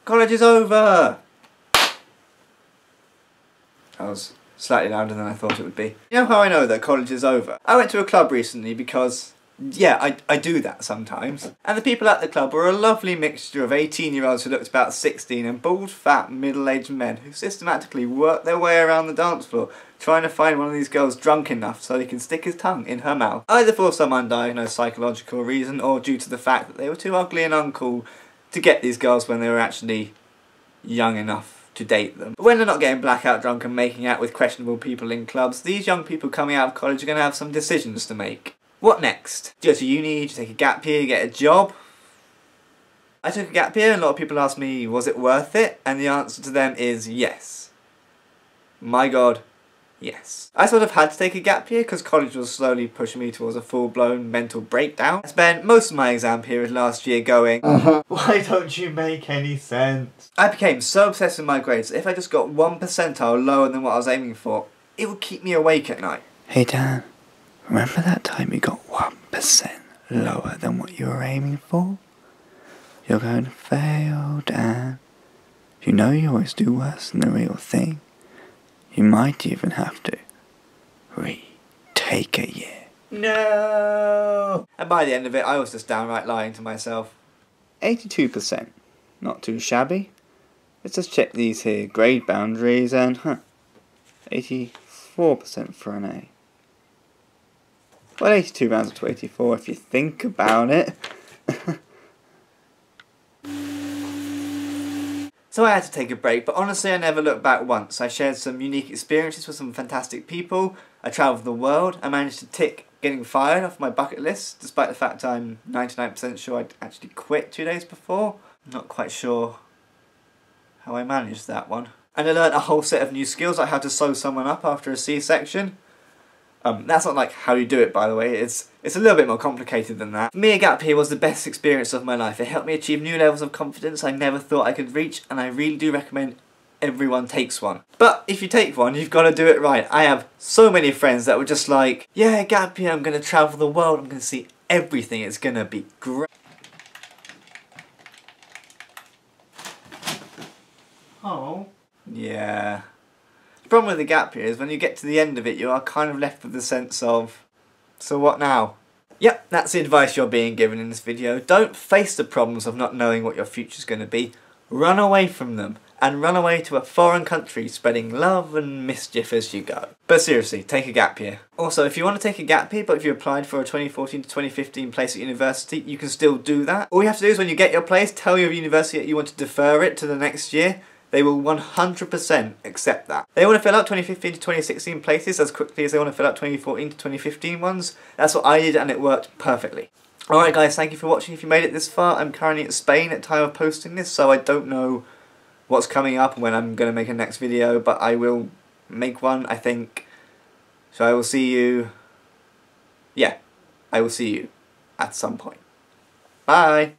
College is over! That was slightly louder than I thought it would be. You know how I know that college is over? I went to a club recently because, yeah, I do that sometimes. And the people at the club were a lovely mixture of 18-year-olds who looked about 16 and bald, fat, middle-aged men who systematically worked their way around the dance floor trying to find one of these girls drunk enough so he can stick his tongue in her mouth. Either for some undiagnosed psychological reason or due to the fact that they were too ugly and uncool to get these girls when they were actually young enough to date them. But when they're not getting blackout drunk and making out with questionable people in clubs, these young people coming out of college are going to have some decisions to make. What next? Do you go to uni, do you take a gap year, get a job? I took a gap year and a lot of people ask me, was it worth it? And the answer to them is yes. My God, yes. I sort of had to take a gap year because college was slowly pushing me towards a full-blown mental breakdown. I spent most of my exam period last year going, why don't you make any sense? I became so obsessed with my grades that if I just got 1 percentile lower than what I was aiming for, it would keep me awake at night. Hey Dan, remember that time you got 1% lower than what you were aiming for? You're going to fail, Dan. You know you always do worse than the real thing. You might even have to retake a year. No! And by the end of it, I was just downright lying to myself. 82%. Not too shabby. Let's just check these here grade boundaries and, 84% for an A. Well, 82 rounds up to 84 if you think about it. So I had to take a break, but honestly I never looked back once. I shared some unique experiences with some fantastic people. I travelled the world. I managed to tick getting fired off my bucket list, despite the fact I'm 99% sure I'd actually quit 2 days before. I'm not quite sure how I managed that one. And I learnt a whole set of new skills, like how to sew someone up after a C-section. That's not like how you do it, by the way. It's a little bit more complicated than that. For me, a gap year was the best experience of my life. It helped me achieve new levels of confidence I never thought I could reach, and I really do recommend everyone takes one. But if you take one, you've got to do it right. I have so many friends that were just like, yeah, gap year, I'm going to travel the world, I'm going to see everything, it's going to be great. Oh. Yeah. The problem with the gap year is when you get to the end of it, you are kind of left with the sense of, so what now? Yep, that's the advice you're being given in this video. Don't face the problems of not knowing what your future's going to be. Run away from them, and run away to a foreign country spreading love and mischief as you go. But seriously, take a gap year. Also, if you want to take a gap year, but if you applied for a 2014 to 2015 place at university, you can still do that. All you have to do is when you get your place, tell your university that you want to defer it to the next year. They will 100% accept that. They want to fill out 2015 to 2016 places as quickly as they want to fill out 2014 to 2015 ones. That's what I did and it worked perfectly. Alright guys, thank you for watching. If you made it this far, I'm currently in Spain at the time of posting this, so I don't know what's coming up and when I'm going to make a next video, but I will make one, I think. So I will see you... yeah, I will see you at some point. Bye!